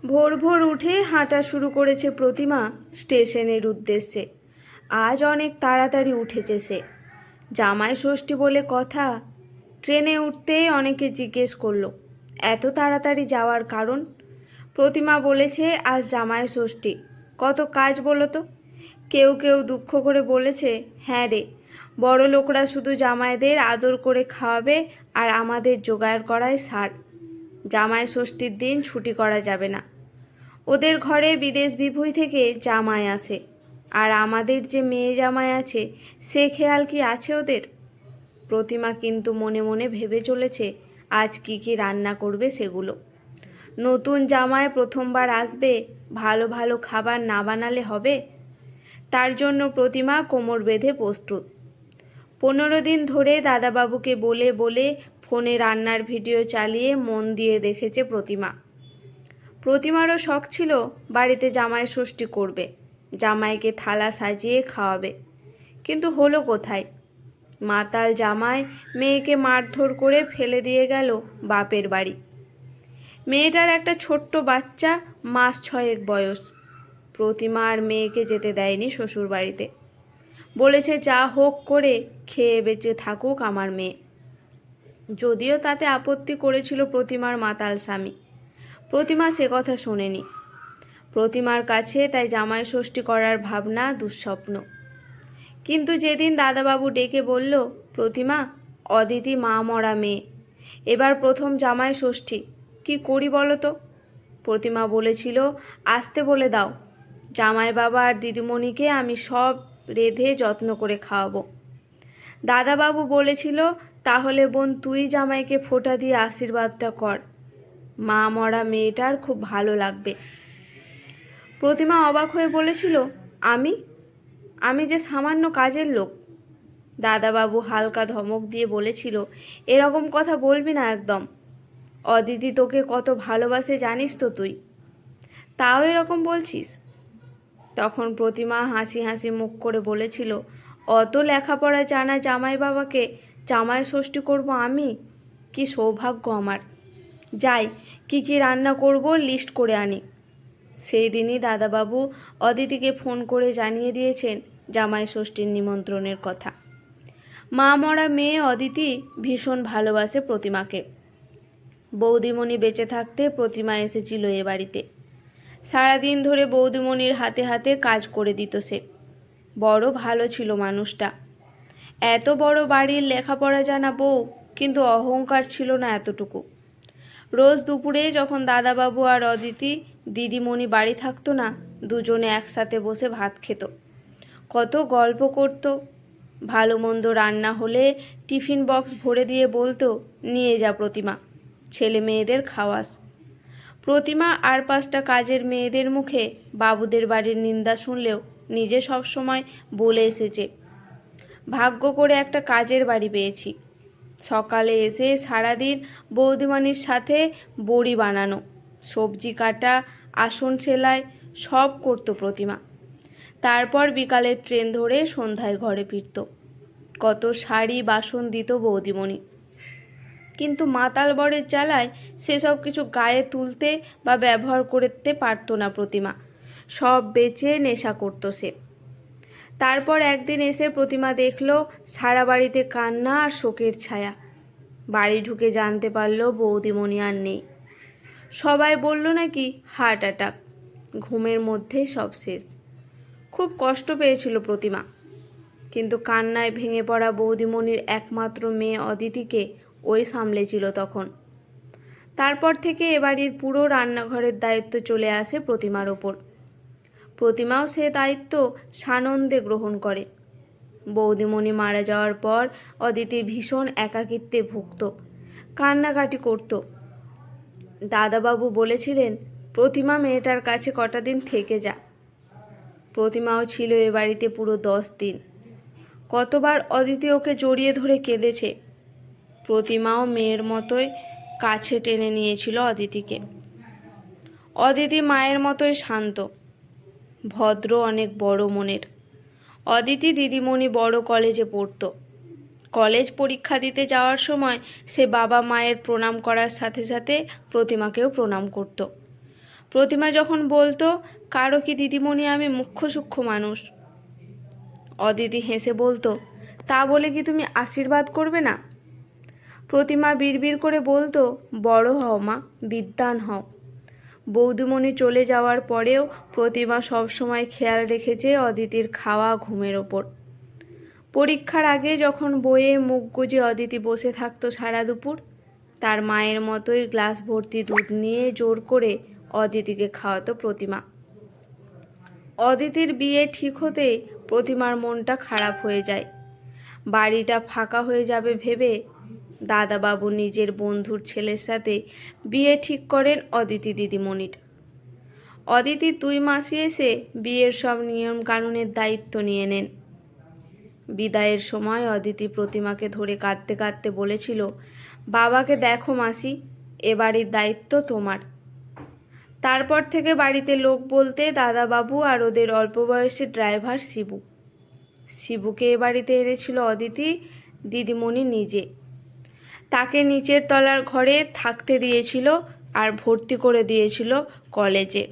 ভোর ভোর উঠে হাঁটা শুরু করেছে প্রতিমা স্টেশনের উদ্দেশ্যে। আজ অনেক তাড়াতাড়ি উঠেছে সে। জামাই ষষ্ঠী বলে কথা। ট্রেনে উঠতেই অনেকে জিজ্ঞেস করলো এত তাড়াতাড়ি যাওয়ার কারণ। প্রতিমা বলেছে আজ জামাই ষষ্ঠী, কত কাজ বলো তো। কেউ কেউ দুঃখ করে বলেছে, হ্যাঁ রে, বড় লোকরা শুধু জামাইদের আদর করে খাওয়াবে আর আমাদের জোগাড় করায় সার। জামাই ষষ্ঠীর দিন ছুটি করা যাবে না। ওদের ঘরে বিদেশ বিভুঁই থেকে জামাই আসে, আর আমাদের যে মেয়ে জামাই আছে সে খেয়াল কি আছে ওদের? প্রতিমা কিন্তু মনে মনে ভেবে চলেছে আজ কি কি রান্না করবে সেগুলো। নতুন জামাই প্রথমবার আসবে, ভালো ভালো খাবার না বানালে হবে? তার জন্য প্রতিমা কোমর বেঁধে প্রস্তুত। 15 দিন ধরে দাদাবাবুকে বলে বলে ফোনে রান্নার ভিডিও চালিয়ে মন দিয়ে দেখেছে প্রতিমা। প্রতিমারও শখ ছিল বাড়িতে জামাই ষষ্ঠী করবে, জামাইকে থালা সাজিয়ে খাওয়াবে। কিন্তু হলো কোথায়? মাতাল জামাই মেয়েকে মারধর করে ফেলে দিয়ে গেল বাপের বাড়ি। মেয়েটার একটা ছোট্ট বাচ্চা, মাস 6 বয়স। প্রতিমা আর মেয়েকে যেতে দেয়নি শ্বশুর বাড়িতে। বলেছে যা হোক করে খেয়ে বেঁচে থাকুক আমার মেয়ে। যদিও তাতে আপত্তি করেছিল প্রতিমার মাতাল স্বামী। প্রতিমা সে কথা শোনেনি। প্রতিমার কাছে তাই জামাই ষষ্ঠী করার ভাবনা দুঃস্বপ্ন। কিন্তু যেদিন দাদাবাবু ডেকে বলল, প্রতিমা, অদিতি মা মরা মেয়ে, এবার প্রথম জামাই ষষ্ঠী, কি করি বলো তো? প্রতিমা বলেছিল আসতে বলে দাও, জামাই বাবা আর দিদিমণিকে আমি সব রেঁধে যত্ন করে খাওয়াবো। দাদাবাবু বলেছিল তাহলে বোন তুই জামাইকে ফোঁটা দিয়ে আশীর্বাদটা কর, মা মরা মেয়েটার খুব ভালো লাগবে। প্রতিমা অবাক হয়ে বলেছিল, আমি আমি যে সামান্য কাজের লোক। দাদাবাবু হালকা ধমক দিয়ে বলেছিল, এরকম কথা বলবি না একদম। অদিতি তোকে কত ভালোবাসে জানিস তো তুই, তাও এরকম বলছিস? তখন প্রতিমা হাসি হাসি মুখ করে বলেছিল, অত লেখাপড়া জানা জামাই বাবাকে জামাই ষষ্ঠী করব আমি? কি সৌভাগ্য আমার। যাই, কি কি রান্না করব লিস্ট করে আনি। সেই দিনই দাদাবাবু অদিতিকে ফোন করে জানিয়ে দিয়েছেন জামাই ষষ্ঠীর নিমন্ত্রণের কথা। মা মরা মেয়ে অদিতি ভীষণ ভালোবাসে প্রতিমাকে। বৌদিমণি বেঁচে থাকতে প্রতিমা এসেছিল এ বাড়িতে। সারাদিন ধরে বৌদিমণির হাতে হাতে কাজ করে দিত সে। বড় ভালো ছিল মানুষটা। এত বড় বাড়ির লেখাপড়া জানা বউ, কিন্তু অহংকার ছিল না এতটুকু। রোজ দুপুরে যখন দাদাবাবু আর অদিতি দিদিমণি বাড়ি থাকতো না, দুজনে একসাথে বসে ভাত খেত, কত গল্প করত। ভালো মন্দ রান্না হলে টিফিন বক্স ভরে দিয়ে বলতো, নিয়ে যা প্রতিমা, ছেলে মেয়েদের খাওয়াস। প্রতিমা আর 5টা কাজের মেয়েদের মুখে বাবুদের বাড়ির নিন্দা শুনলেও নিজে সবসময় বলে এসেছে, ভাগ্য করে একটা কাজের বাড়ি পেয়েছি। সকালে এসে সারাদিন বৌদিমানির সাথে বড়ি বানানো, সবজি কাটা, আসন সেলাই সব করতো প্রতিমা। তারপর বিকালের ট্রেন ধরে সন্ধ্যায় ঘরে ফিরত। কত শাড়ি বাসন দিত বৌদিমণি। কিন্তু মাতাল বরের জ্বালায় সেসব কিছু গায়ে তুলতে বা ব্যবহার করতে পারত না প্রতিমা। সব বেচে নেশা করত সে। তারপর একদিন এসে প্রতিমা দেখল সারা বাড়িতে কান্না আর শোকের ছায়া। বাড়ি ঢুকে জানতে পারল বৌদিমণি আর নেই। সবাই বলল নাকি হার্ট অ্যাটাক, ঘুমের মধ্যেই সব শেষ। খুব কষ্ট পেয়েছিল প্রতিমা। কিন্তু কান্নায় ভেঙে পড়া বৌদিমণির একমাত্র মেয়ে অদিতিকে ওই সামলেছিল তখন। তারপর থেকে এ বাড়ির পুরো রান্নাঘরের দায়িত্ব চলে আসে প্রতিমার ওপর। প্রতিমাও সে দায়িত্ব সানন্দে গ্রহণ করে। বৌদিমণি মারা যাওয়ার পর অদিতি ভীষণ একাকিত্বে ভুগত, কান্নাকাটি করত। দাদাবাবু বলেছিলেন, প্রতিমা মেয়েটার কাছে কটা দিন থেকে যা। প্রতিমাও ছিল এ বাড়িতে পুরো 10 দিন। কতবার অদিতি ওকে জড়িয়ে ধরে কেঁদেছে। প্রতিমাও মেয়ের মতোই কাছে টেনে নিয়েছিল অদিতিকে। অদিতি মায়ের মতোই শান্ত, ভদ্র, অনেক বড় মনের। অদিতি দিদিমণি বড় কলেজে পড়তো। কলেজ পরীক্ষা দিতে যাওয়ার সময় সে বাবা মায়ের প্রণাম করার সাথে সাথে প্রতিমাকেও প্রণাম করত। প্রতিমা যখন বলতো, কারো কি দিদিমণি আমি মুখ্য সূক্ষ্ম মানুষ, অদিতি হেসে বলতো, তা বলে কি তুমি আশীর্বাদ করবে না? প্রতিমা বিড়বিড় করে বলতো, বড় হও মা, বিদ্বান হও। বৌদিমণি চলে যাওয়ার পরেও প্রতিমা সবসময় খেয়াল রেখেছে অদিতির খাওয়া ঘুমের ওপর। পরীক্ষার আগে যখন বইয়ে মুখ গুজে অদিতি বসে থাকতো সারা দুপুর, তার মায়ের মতোই গ্লাস ভর্তি দুধ নিয়ে জোর করে অদিতিকে খাওয়াতো প্রতিমা। অদিতির বিয়ে ঠিক হতেই প্রতিমার মনটা খারাপ হয়ে যায়। বাড়িটা ফাঁকা হয়ে যাবে ভেবে দাদাবাবু নিজের বন্ধুর ছেলের সাথে বিয়ে ঠিক করেন অদিতি দিদিমণির। অদিতির 2 মাসি এসে বিয়ের সব নিয়ম কানুনের দায়িত্ব নিয়ে নেন। বিদায়ের সময় অদিতি প্রতিমাকে ধরে কাঁদতে কাঁদতে বলেছিল, বাবাকে দেখো মাসি, এ বাড়ির দায়িত্ব তোমার। তারপর থেকে বাড়িতে লোক বলতে দাদাবাবু আর ওদের অল্প বয়সী ড্রাইভার শিবু। শিবুকে এ বাড়িতে এনেছিল অদিতি দিদিমণি নিজে। তাকে নিচের তলার ঘরে থাকতে দিয়েছিল আর ভর্তি করে দিয়েছিল কলেজে।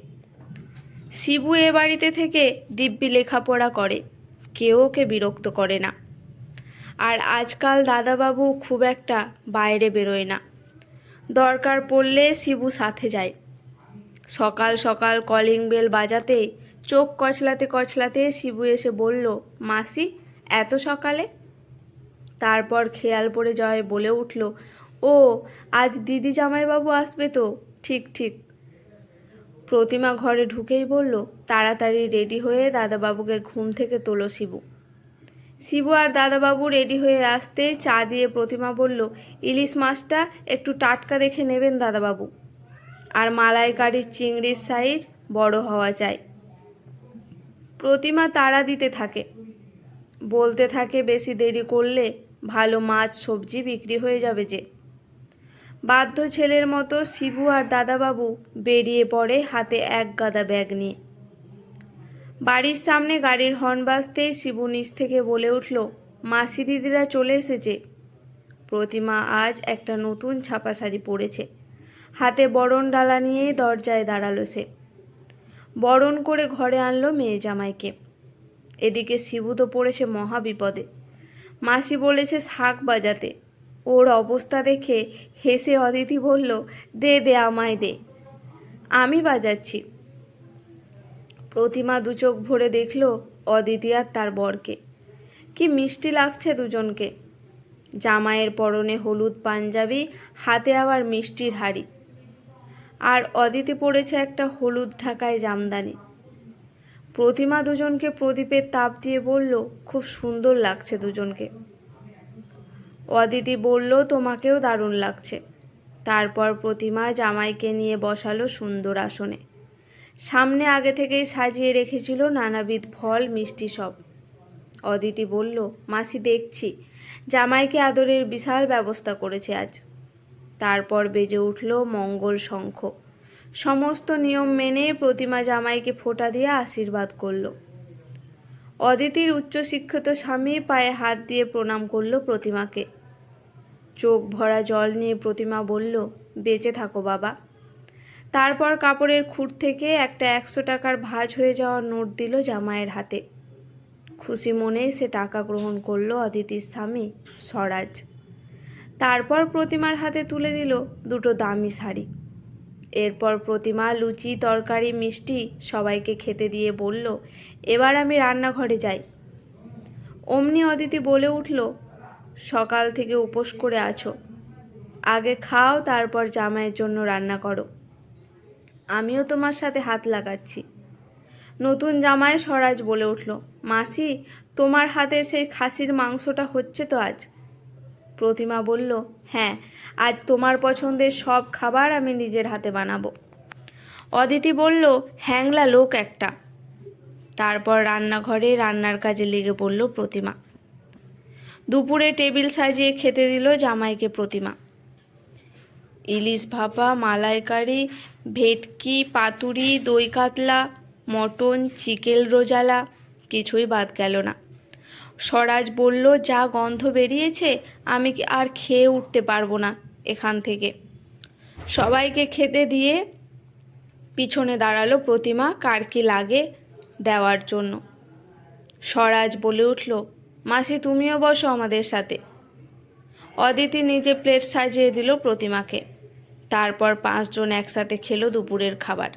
শিবু এ বাড়িতে থেকে দিব্যি লেখাপড়া করে, কেউ ওকে বিরক্ত করে না। আর আজকাল দাদাবাবু খুব একটা বাইরে বেরোয় না, দরকার পড়লে শিবু সাথে যায়। সকাল সকাল কলিং বেল বাজাতে চোখ কচলাতে কচলাতে শিবু এসে বলল, মাসি এত সকালে? তারপর খেয়াল পড়ে যাওয়ায় বলে উঠল, ও আজ দিদি জামাইবাবু আসবে তো, ঠিক ঠিক। প্রতিমা ঘরে ঢুকেই বলল, তাড়াতাড়ি রেডি হয়ে দাদাবাবুকে ঘুম থেকে তোলো শিবু। শিবু আর দাদাবাবু রেডি হয়ে আসতে চা দিয়ে প্রতিমা বলল, ইলিশ মাছটা একটু টাটকা দেখে নেবেন দাদাবাবু, আর মালাইকারির চিংড়ির সাইজ বড় হওয়া চাই। প্রতিমা তাড়া দিতে থাকে, বলতে থাকে বেশি দেরি করলে ভালো মাছ সবজি বিক্রি হয়ে যাবে যে। বাধ্য ছেলের মতো শিবু আর দাদাবাবু বেরিয়ে পড়ে হাতে এক গাদা ব্যাগ নিয়ে। বাড়ির সামনে গাড়ির হর্ন বাজতেই শিবু নিচ থেকে বলে উঠল, মাসি দিদিরা চলে এসেছে। প্রতিমা আজ একটা নতুন ছাপা শাড়ি পরেছে, হাতে বরণ ডালা নিয়ে দরজায় দাঁড়ালো সে। বরণ করে ঘরে আনলো মেয়ে জামাইকে। এদিকে শিবু তো পড়েছে মহা বিপদে। মাসি বলেছে শাক বাজাতে। ওর অবস্থা দেখে হেসে অদিতি বলল, দে দে আমায় দে, আমি বাজাচ্ছি। প্রতিমা 2 চোখ ভরে দেখল অদিতি আর তার বরকে। কি মিষ্টি লাগছে দুজনকে। জামাইয়ের পরনে হলুদ পাঞ্জাবি, হাতে আবার মিষ্টির হাড়ি, আর অদিতি পড়েছে একটা হলুদ ঢাকায় জামদানি। প্রতিমা দুজনকে প্রদীপের তাপ দিয়ে বলল, খুব সুন্দর লাগছে দুজনকে। অদিতি বলল, তোমাকেও দারুণ লাগছে। তারপর প্রতিমা জামাইকে নিয়ে বসালো সুন্দর আসনে। সামনে আগে থেকেই সাজিয়ে রেখেছিল নানাবিধ ফল মিষ্টি সব। অদিতি বলল, মাসি দেখছি জামাইকে আদরের বিশাল ব্যবস্থা করেছে আজ। তারপর বেজে উঠল মঙ্গল শঙ্খ। সমস্ত নিয়ম মেনে প্রতিমা জামাইকে ফোঁটা দিয়ে আশীর্বাদ করল। অদিতির উচ্চশিক্ষিত স্বামী পায়ে হাত দিয়ে প্রণাম করল প্রতিমাকে। চোখ ভরা জল নিয়ে প্রতিমা বলল, বেঁচে থাকো বাবা। তারপর কাপড়ের খুঁট থেকে একটা 100 টাকার ভাঁজ হয়ে যাওয়া নোট দিল জামাইয়ের হাতে। খুশি মনেই সে টাকা গ্রহণ করলো অদিতির স্বামী স্বরাজ। তারপর প্রতিমার হাতে তুলে দিল 2টো দামি শাড়ি। এরপর প্রতিমা লুচি তরকারি মিষ্টি সবাইকে খেতে দিয়ে বলল, এবার আমি রান্নাঘরে যাই। অমনি অদিতি বলে উঠল, সকাল থেকে উপোস করে আছো, আগে খাও, তারপর জামাইয়ের জন্য রান্না করো। আমিও তোমার সাথে হাত লাগাচ্ছি। নতুন জামাই স্বরাজ বলে উঠল, মাসি তোমার হাতের সেই খাসির মাংসটা হচ্ছে তো আজ? প্রতিমা বলল, হ্যাঁ, আজ তোমার পছন্দের সব খাবার আমি নিজের হাতে বানাবো। অদিতি বলল, হ্যাংলা লোক একটা। তারপর রান্নাঘরে রান্নার কাজে লেগে পড়ল প্রতিমা। দুপুরে টেবিল সাজিয়ে খেতে দিল জামাইকে প্রতিমা। ইলিশ ভাপা, মালাইকারি, ভেটকি, পাতুরি, দই কাতলা, মটন, চিকেন রোজালা, কিছুই বাদ গেল না। স্বরাজ বলল, যা গন্ধ বেরিয়েছে আমি আর খেয়ে উঠতে পারবো না এখান থেকে। সবাইকে খেতে দিয়ে পিছনে দাঁড়ালো প্রতিমা কার কি লাগে দেওয়ার জন্য। স্বরাজ বলে উঠল, মাসি তুমিও বসো আমাদের সাথে। অদিতি নিজে প্লেট সাজিয়ে দিল প্রতিমাকে। তারপর 5 জন একসাথে খেলো দুপুরের খাবার।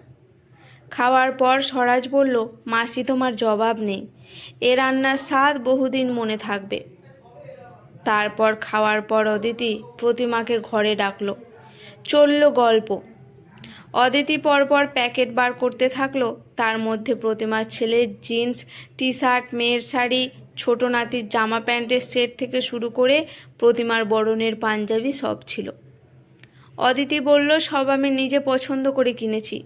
খাওয়ার পর স্বরাজ বলল, মাসি তোমার জবাব নেই, এ রান্নার স্বাদ বহুদিন মনে থাকবে। তারপর খাওয়ার পর অদিতি প্রতিমাকে ঘরে ডাকলো। চলল গল্প। অদিতি পরপর প্যাকেট বার করতে থাকলো। তার মধ্যে প্রতিমার ছেলের জিন্স, টি শার্ট, মেয়ের শাড়ি, ছোট নাতির জামা প্যান্টের সেট থেকে শুরু করে প্রতিমার বরণের পাঞ্জাবি সব ছিল। অদিতি বলল, সব আমি নিজে পছন্দ করে কিনেছি,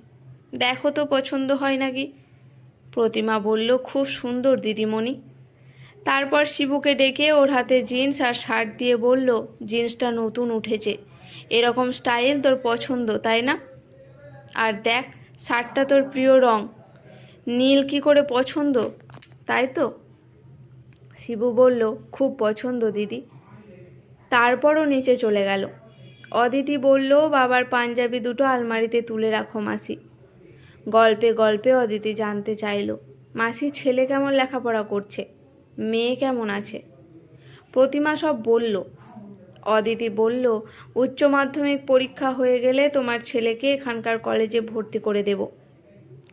দেখো তো পছন্দ হয় নাকি। প্রতিমা বলল, খুব সুন্দর দিদিমণি। তারপর শিবুকে ডেকে ওর হাতে জিন্স আর শার্ট দিয়ে বলল, জিন্সটা নতুন উঠেছে, এরকম স্টাইল তোর পছন্দ তাই না? আর দেখ শার্টটা তোর প্রিয় রং, নীল কি করে পছন্দ, তাই তো? শিবু বলল, খুব পছন্দ দিদি। তারপরও নিচে চলে গেল। অদিতি বলল, বাবার পাঞ্জাবি দুটো আলমারিতে তুলে রাখো মাসি। গল্পে গল্পে অদিতি জানতে চাইল, মাসি ছেলে কেমন লেখাপড়া করছে, মেয়ে কেমন আছে? প্রতিমা সব বলল। অদিতি বলল, উচ্চ মাধ্যমিক পরীক্ষা হয়ে গেলে তোমার ছেলেকে এখানকার কলেজে ভর্তি করে দেব,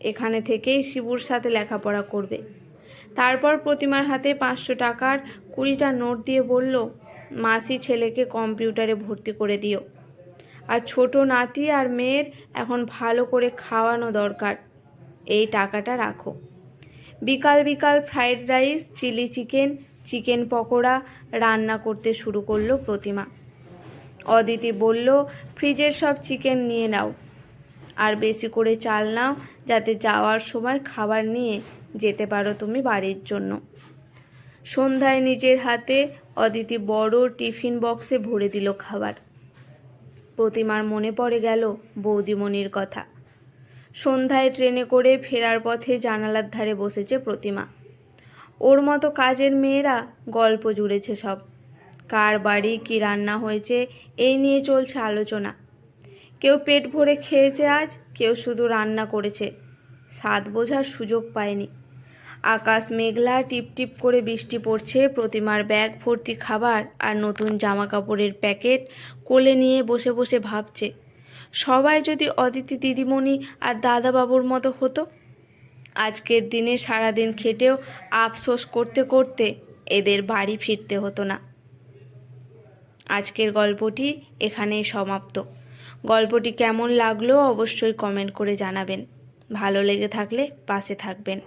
এখানে থেকেই শিবুর সাথে লেখাপড়া করবে। তারপর প্রতিমার হাতে 500 টাকার 20টা নোট দিয়ে বলল, মাসি ছেলেকে কম্পিউটারে ভর্তি করে দিও, আর ছোট নাতি আর মেয়ের এখন ভালো করে খাওয়ানো দরকার, এই টাকাটা রাখো। বিকাল বিকাল fried rice, chilli chicken, chicken pakora রান্না করতে শুরু করলো প্রতিমা। অদিতি বলল, ফ্রিজের সব চিকেন নিয়ে নাও, আর বেশি করে চাল নাও, যাতে যাওয়ার সময় খাবার নিয়ে যেতে পারো তুমি বাড়ির জন্য। সন্ধ্যায় নিজের হাতে অদিতি বড় টিফিন বক্সে ভরে দিল খাবার। প্রতিমার মনে পড়ে গেল বৌদিমণির কথা। সন্ধ্যায় ট্রেনে করে ফেরার পথে জানালার ধারে বসেছে প্রতিমা। ওর মতো কাজের মেয়েরা গল্প জুড়েছে সব, কার বাড়ি কী রান্না হয়েছে এই নিয়ে চলছে আলোচনা। কেউ পেট ভরে খেয়েছে আজ, কেউ শুধু রান্না করেছে, স্বাদ বোঝার সুযোগ পায়নি। আকাশ মেঘলা, টিপটিপ করে বৃষ্টি পড়ছে। প্রতিমার ব্যাগ ভর্তি খাবার আর নতুন জামা কাপড়ের প্যাকেট কোলে নিয়ে বসে বসে ভাবছে, সবাই যদি অদিতি দিদিমণি আর দাদাবাবুর মতো হতো। আজকের দিনে সারাদিন খেটেও আফসোস করতে করতে এদের বাড়ি ফিরতে হতো না। আজকের গল্পটি এখানেই সমাপ্ত। গল্পটি কেমন লাগলো অবশ্যই কমেন্ট করে জানাবেন। ভালো লেগে থাকলে পাশে থাকবেন।